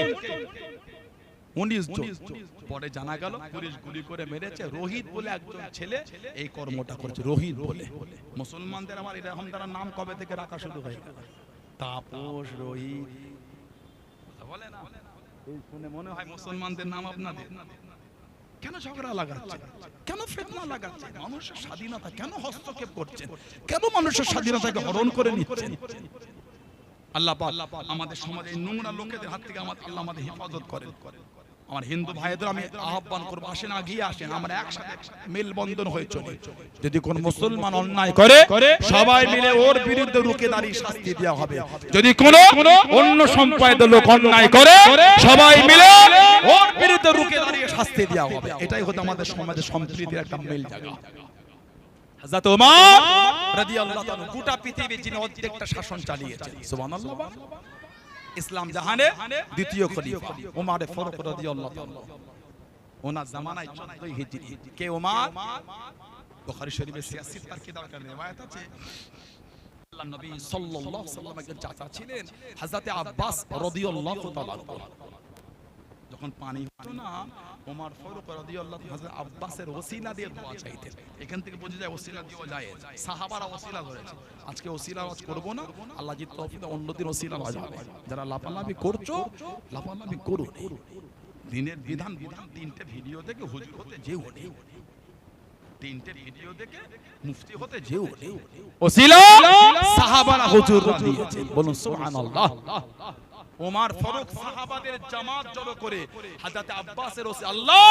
19 জন। পরে জানা গেল পুলিশ গুলি করে মেরেছে। রোহিত বলে একজন ছেলে এই কর্মটা করেছে, রোহিত বলে। মুসলমানদের আমার এরকম তারা নাম কবে থেকে রাখা শুরু হয়ে গেল, তাপস, রোহিত বলে না, এই শুনে মনে হয় মুসলমানদের নাম আপনাদের। কেন ঝগড়া লাগাচ্ছে, কেন ফিতনা লাগাচ্ছে? মানুষের স্বাধীনতা কেন হস্তক্ষেপ করছেন, কেন মানুষের স্বাধীনতাকে হরণ করে নিচ্ছেন? আল্লাহ পাক আমাদের সমাজে নোংরা লোকেদের হাত থেকে আল্লাহ আমাদের হেফাজত করেন। আমার হিন্দু ভাইদের আমি আহ্বান করবো, আসেন, আগিয়ে আসেন, আমরা একসাথে মেলবন্ধন হয়ে চলি। যদি কোন মুসলমান অন্যায় করে সবাই মিলে ওর বিরুদ্ধে রুখে দাঁড়িয়ে শাস্তি দেওয়া হবে। যদি কোন অন্য সম্প্রদায়ের লোক অন্যায় করে সবাই মিলে ওর বিরুদ্ধে রুখে দাঁড়িয়ে শাস্তি দেওয়া হবে। এটাই হতো আমাদের সমাজের সম্প্রীতির একটা মেল জায়গা। হযরত ওমর রাদিয়াল্লাহু তাআলা গোটা পৃথিবী যিনি অর্ধেকটা শাসন চালিয়েছেন, সুবহানাল্লাহ। ইসলাম জাহানের দ্বিতীয় খলিফা ওমর ফারুক রাদিয়াল্লাহু তাআলা, ওনার জামানায় 14 হিজরি। কে ওমর? বুখারী শরীফে 86 তার কিতাবে একটা riwayat আছে, আল্লাহর নবী সাল্লাল্লাহু আলাইহি ওয়াসাল্লামের চাচা ছিলেন হযরত আব্বাস রাদিয়াল্লাহু তাআলা। যখন পানি হতো না, ওমর ফারুক রাদিয়াল্লাহু তাআলা হযরত আব্বাসের ওসিলা দিয়ে দোয়া চাইতেন। এখান থেকে বোঝা যায় ওসিলা দিও যায়, সাহাবারা ওসিলা ধরেছে। আজকে ওসিলা আওয়াজ করব না, আল্লাহ যদি তৌফিক দেয় অন্যদিন ওসিলা আওয়াজ হবে। যারা লাফালাফি করছো লাফালাফি করো, দিনের বিধান তিনটে ভিডিও দেখে হুজুর হতে যেও না, তিনটে ভিডিও দেখে মুফতি হতে যেও না। ওসিলা সাহাবারা হুজুররা দিয়েছে, বলুন সুবহানাল্লাহ। ওমর ফারুক সাহাবাদের জামাত জড়ো করে হযরত আব্বাসের ওসিলা, আল্লাহ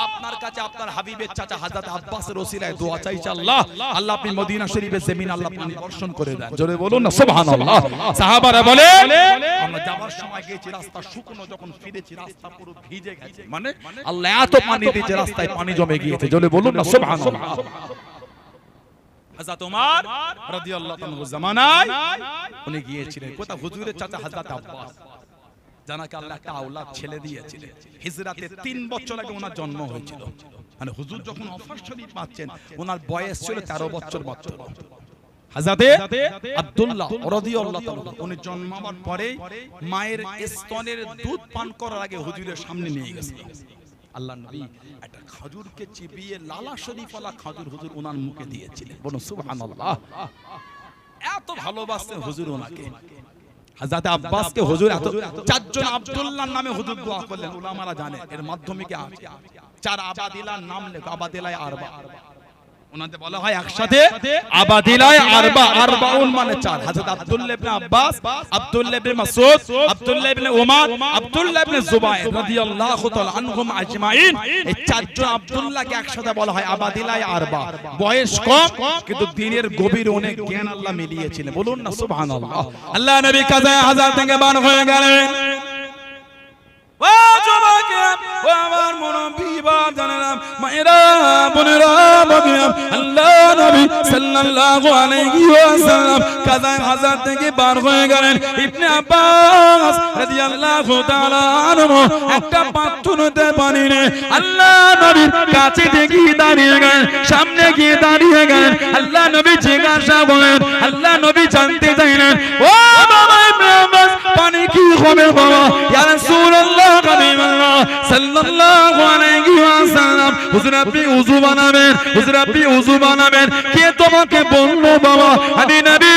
আপনার কাছে আপনার হাবিবের চাচা হযরত আব্বাসের ওসিলায় দোয়া চাইছে, আল্লাহ আল্লাহ আপনি মদিনা শরীফের জমিন আল্লাহ পানি বর্ষণ করে দেন। জোরে বলুন না সুবহানাল্লাহ। সাহাবারা বলে আমরা যাওয়ার সময় গেছি রাস্তা শুকনো, যখন ফিরেছি রাস্তা পুরো ভিজে গেছে, মানে আল্লাহ এত পানি দিয়েছে রাস্তায় পানি জমে গিয়েছে। জোরে বলুন না সুবহানাল্লাহ। হযরত ওমর রাদিয়াল্লাহু তাআলা জামানায় উনি গিয়েছিলেন কোথায়? হুজুরের চাচা হযরত আব্বাস, জানাকে আল্লাহ একটা আওলাদ ছেলে দিয়েছিলেন। হিজরাতে 3 বছর আগে ওনার জন্ম হয়েছিল। মানে হুজুর যখন অফার শরীফ পাচ্ছেন ওনার বয়স ছিল 13 বছর মাত্র। হযরত আব্দুল্লাহ রাদিয়াল্লাহু তাআলা উনি জন্মাবার পরে মায়ের স্তনের দুধ পান করার আগে হুজুরের সামনে নিয়ে গেছিলেন। আল্লাহর নবী একটা খেজুরকে চিবিয়ে লালা শরীফওয়ালা খেজুর হুজুর ওনার মুখে দিয়েছিলেন। বলুন সুবহানাল্লাহ। এত ভালোবাসতেন হুজুর ওনাকে। হযরত আব্বাসকে হুজুর এত, চারজন আব্দুল্লাহর নামে হুজুর দোয়া করলেন। উলামারা জানে এর মাধ্যমে কি আছে, 4 আবাদিলার নাম লেখো, আবাদিলায় আরবা। ওনাদের বলা হয় একসাথে আবাদিলায় আরবা, 40 মানে 4। হযরত আব্দুল্লাহ ইবনে আব্বাস, আব্দুল্লাহ ইবনে মাসউদ, আব্দুল্লাহ ইবনে ওমর, আব্দুল্লাহ ইবনে জুবায়ের রাদিয়াল্লাহু তাআলা আনহুম আজমাইন, এই 4 জন আব্দুল্লাহকে একসাথে বলা হয় আবাদিলায় আরবা। বয়স কম কিন্তু দিনের গভীর অনেক জ্ঞান আল্লাহ মিলিয়েছিলেন। বলুন না সুবহানাল্লাহ। আল্লাহ নবী কাজায় হাজার থেকে বার হয়ে গেলেন। ও যুবকেরা, ও আমার মুরব্বি বাপ জানেরা, মায়েরা, বোনেরা, বাবারা, আল্লাহ নবী সাল্লাল্লাহু আলাইহি ওয়াসাল্লাম কাজায় হাজার থেকে বার হয়ে গেলেন। ইবনে আব্বাস রাদিয়াল্লাহু তাআলা আনহু একটা পাত্রতে পানি নিয়ে আল্লাহ নবীর কাছে গিয়ে দাঁড়িয়ে গেলেন, সামনে গিয়ে দাঁড়িয়ে গেলেন। আল্লাহ নবী জিজ্ঞাসা করেন, আল্লাহ নবী জানতে চাইলেন, ও বাবা ইবনে আব্বাস পানি কি হবে বাবা? ইয়া রাসূলুল্লাহ সাল্লাল্লাহু আলাইহি ওয়াসাল্লাম, হুজুর আপনি ওযু বানাবেন, হুজুর আপনি ওযু বানাবেন। কে তোমাকে বললো বাবা আমি নবী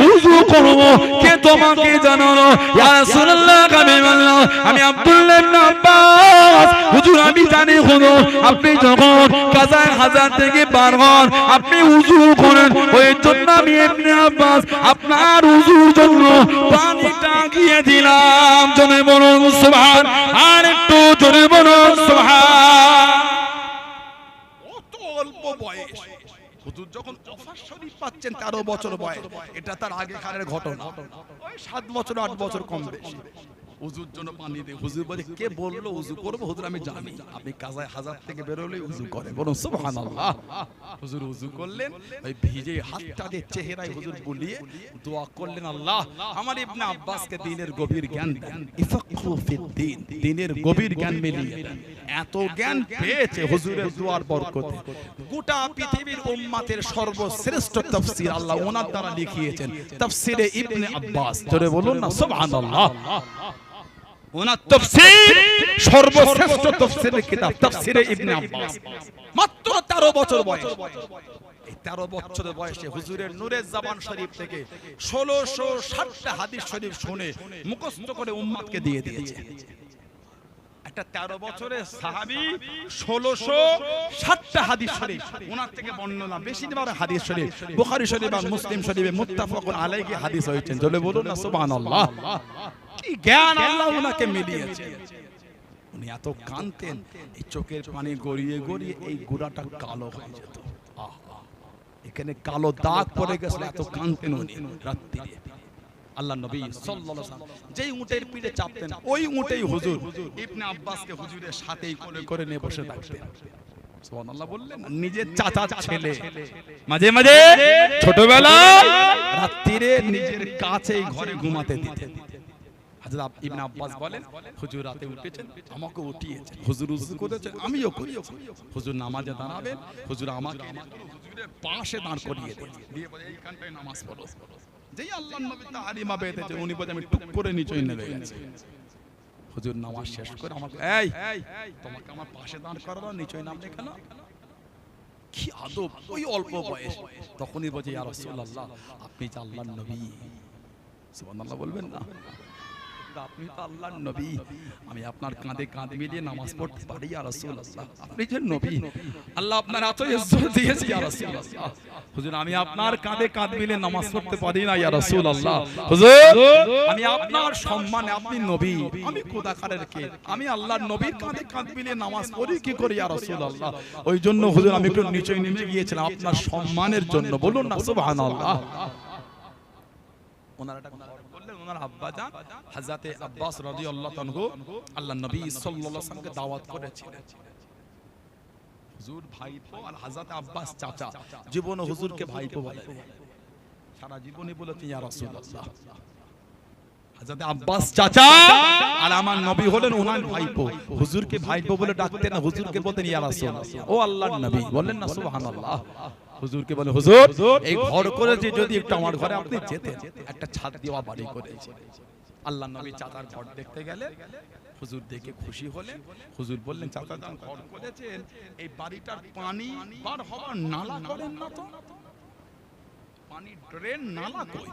ওযু করব? কে তোমাকে জানালো? ইয়া রাসূলুল্লাহ আমি আব্দুল্লাহ ইবনে আব্বাস, হুজুর আমি জানি হুজুর আপনি যখন কাজায় হাজার থেকে বার হন আপনি ওযু করেন, ওই জন্য আমি ইবনে আব্বাস আপনার ওযুর জন্য পানিটা গিয়ে দিলাম। জনে বলুন সুবহান, আর একটু জোরে বলুন সুবহান। কত অল্প বয়স হুজুর যখন অফার শরীফ পাচ্ছেন 13 বছর বয়স, এটা তার আগেকারের ঘটনা। ওই 7 বছর 8 বছর কম বেশি ওযুর জন্য পানি দে। হুজুর বলে কে বললো ওযু করব? হুজুর আমি জানি আপনি কাজায় হাজার থেকে বের হলেই ওযু করেন। বলুন সুবহানাল্লাহ। হুজুর ওযু করলেন, ওই ভিজে হাতটা দিয়ে চেহারায় হুজুর বুলিয়ে দোয়া করলেন, আল্লাহ আমার ইবনে আব্বাসকে দ্বীনের গভীর জ্ঞান দেন, ইফাকহু ফিদ দ্বীন, দ্বীনের গভীর জ্ঞান মিলিয়ে দেন। এত জ্ঞান পেয়েছে হুজুরের দুয়ার বরকতে। গোটা পৃথিবীর উম্মতের সর্বশ্রেষ্ঠ তাফসীর আল্লাহ ওনার দ্বারা লিখিয়েছেন, তাফসীরে ইবনে আব্বাস। জোরে বলুন না সুবহানাল্লাহ। ওনার তাফসীর সর্বশ্রেষ্ঠ তাফসীরের কিতাব তাফসীরে ইবনে আব্বাস। মাত্র 13 বছর বয়স। এই 13 বছরের বয়সে হুজুরের নূরের জবান শরীফ থেকে 1660টা হাদিস শরীফ শুনে মুখস্থ করে উম্মতকে দিয়ে দিয়েছে। একটা 13 বছরের সাহাবী 1660টা হাদিস শরীফ ওনার থেকে বর্ণনা, বেশিরভাগ হাদিস শরীফ বুখারী শরীফ আর মুসলিম শরীফে মুত্তাফাকুন আলাইহি হাদিস হয়েছে। জোরে বলুন না সুবহানাল্লাহ। কি জ্ঞান আল্লাহ ওনাকে মিলিয়েছে। উনি এত কাঁদতেন, এই চোখের পানি গড়িয়ে গড়িয়ে এই গোড়াটা কালো হয়ে যেত। এখানে কালো দাগ পড়ে গেছিল, এত কাঁদতেন উনি রাত্রিরে। আল্লাহ নবী সাল্লাল্লাহু আলাইহি ওয়াসাল্লাম যেই উটের পিঠে চাপতেন ওই উটেই হুজুর ইবনে আব্বাসকে হুজুরের সাথেই কোলে করে নিয়ে বসে থাকতেন। সুবহানাল্লাহ বললেন। নিজের চাচার ছেলে মাঝে মাঝে ছোটবেলায় রাত্রিরে নিজের কাছেই ঘরে ঘুমাতে দিতেন। হযরত ইবনে আব্বাস বলেন, হুজুর রাতে উঠেছেন, আমাকে উঠিয়েছেন, হুজুর উযু করেছেন, আমিও করেছি। হুজুর নামাজে দাঁড়াবেন, হুজুর আমাকে হুজুরের পাশে দাঁড় করিয়ে দেন, দিয়ে বলে এইখানটায় নামাজ পড়ো। যেই আল্লাহর নবী তালিমা পেয়েছে উনি বলে আমি টুক করে নিচে নেমে গেছি। হুজুর নামাজ শেষ করে আমাকে, এই তোমাকে আমার পাশে দাঁড় করানো, নিচে নামলে কেন? কি আদব, ওই অল্প বয়স। তখনই বলে, ইয়া রাসূলুল্লাহ আপনি যে আল্লাহর নবী। সুবহানাল্লাহ বলবেন না? আপনি তো আল্লাহর নবী, আমি আপনার কাঁধে কাঁধ মিলিয়ে নামাজ পড়তে পারি ইয়া রাসূলুল্লাহ। আপনি যে নবী, আল্লাহ আপনার এত ইজ্জত দিয়েছে ইয়া রাসূলুল্লাহ। হুজুর আমি আপনার কাঁধে কাঁধ মিলিয়ে নামাজ পড়তে পারি না ইয়া রাসূলুল্লাহ। হুজুর আমি আপনার সম্মানে, আপনি নবী, আমি খোদাকারের কে, আমি আল্লাহর নবীর কাঁধে কাঁধ মিলিয়ে নামাজ পড়ি কি করে ইয়া রাসূলুল্লাহ। ওই জন্য হুজুর আমি একটু নিচে নেমে গিয়েছিলাম আপনার সম্মানের জন্য। বলুন না সুবহানাল্লাহ। ওনারা এটা বললেন, ওনার আব্বা জান হযরত আব্বাস রাদিয়াল্লাহু আনহু আল্লাহর নবী সাল্লাল্লাহু আলাইহি ওয়াসাল্লামকে দাওয়াত করেছিলেন। হুজুর ভাইপো আর হযরত আব্বাস চাচা, জীবনে হুজুরকে ভাইপো বলে, সারা জীবনই বলেছেন ইয়া রাসূলুল্লাহ। হযরত আব্বাস চাচা আর আমার নবী হলেন ওনার ভাইপো। হুজুরকে ভাইপো বলে ডাকতেন না, হুজুরকে বলতেন ইয়া রাসূলুল্লাহ, ও আল্লাহর নবী। বললেন না সুবহানাল্লাহ। হুজুরকে বলে, হুজুর এই ঘর করেছে, যদি একটু আমার ঘরে আপনি যেতেন, একটা ছাদ দেওয়া বাড়ি করেছে। আল্লাহর নবী চাচার ঘর দেখতে গেলেন, হুজুর দেখে খুশি হলেন। হুজুর বললেন, চাচা যান ঘর করেছেন, এই বাড়িটার পানি বার হওয়ার নালা করেন না তো, পানি ড্রেন নালা কই?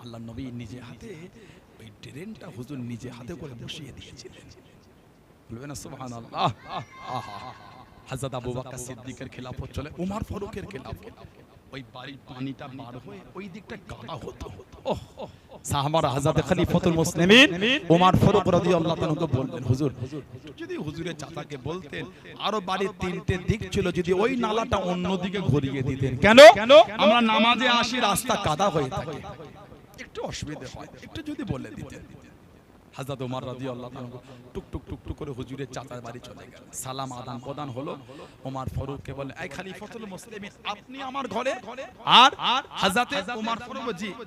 আল্লাহর নবী নিজে হাতে ওই ড্রেনটা হুজুর নিজে হাতে করে বসিয়ে দিয়েছিলেন। বলবেন না সুবহানাল্লাহ। আহা, হযরত আবু বকর সিদ্দিকের খেলাফত চলে, ওমর ফারুকের খেলাফত, ওই বাড়ির পানিটা বার হয়ে ওই দিকটা কাদা হতো। ওহ, সাহাবারা হযরত খলিফাতুল মুসলিমিন ওমর ফারুক রাদিয়াল্লাহু আনহু বললেন, হুজুর যদি হুজুরের চাচাকে বলতেন আরো বাড়ির তিনটে দিক ছিল, যদি ওই নালাটা অন্যদিকে ঘুরিয়ে দিতেন। কেন? আমরা নামাজে আসি, রাস্তা কাদা হয়ে থাকে, একটু অসুবিধা হয়, একটু যদি বলে দিতেন। হযরত ওমর রাদিয়াল্লাহু আনহু টুক টুক টুক টুক করে হুজুরের চাচার বাড়ি চলে গেল। সালাম আদান প্রদান হলো। ওমর ফারুককে বলে, এই খলিফাতুল মুসলিমিন আপনি আমার ঘরে? আর হযরত ওমর ফারুক, জি